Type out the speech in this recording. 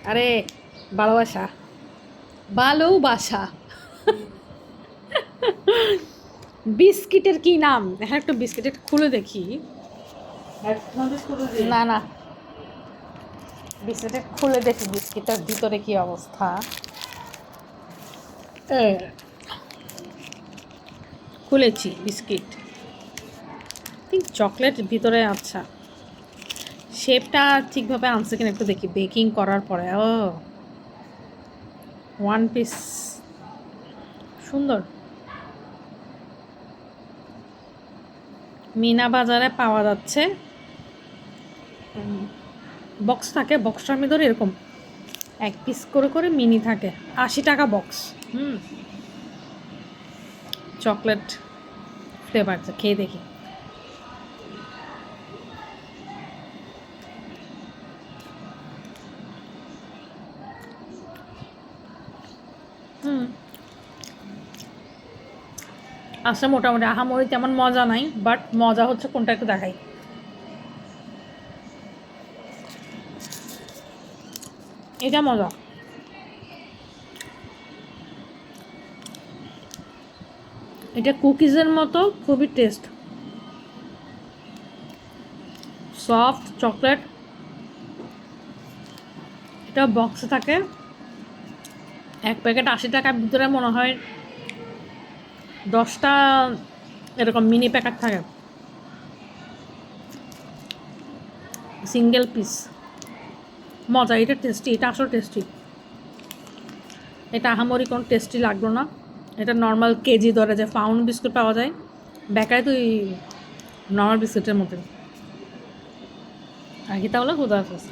আরে ভালোবাসা, ভালোবাসা। বিস্কিটের কি নাম? হ্যাঁ, একটু বিস্কিটের খুলে দেখি। না না, বিস্কিটের খুলে দেখি বিস্কিটের ভিতরে কি অবস্থা। খুলেছি বিস্কিট, ঠিক চকলেট ভিতরে। আচ্ছা, শেপটা ঠিকভাবে আনছে কিনা একটু দেখি বেকিং করার পরে। ও, ওয়ান পিস, সুন্দর। মিনা বাজারে পাওয়া যাচ্ছে, বক্স থাকে, বক্সটার ভিতরে এরকম এক পিস করে করে মিনি থাকে। 80 টাকা বক্স। চকলেট ফ্লেভার, খেয়ে দেখি। আসলে মোটামুটি আহামরি তেমন মজা নাই, বাট মজা হচ্ছে কোনটা একটু দেখাই। এটা মজা। এটা কুকিজের মতো, খুবই টেস্ট, সফট চকলেট। এটা বক্সে থাকে, এক প্যাকেট 80 টাকার ভিতরে মনে হয় 10টা এরকম মিনি প্যাকেট থাকে, সিঙ্গেল পিস। মজা, এটা টেস্টি, এটা আসলে টেস্টি। এটা আহামরি কোনো টেস্টি লাগলো না। এটা নর্মাল কেজি ধরে যে ফাউন্ড বিস্কুট পাওয়া যায় বেকারে, তো নর্মাল বিস্কুটের মতো আর কি। তাহলে খুদা হাফেজ।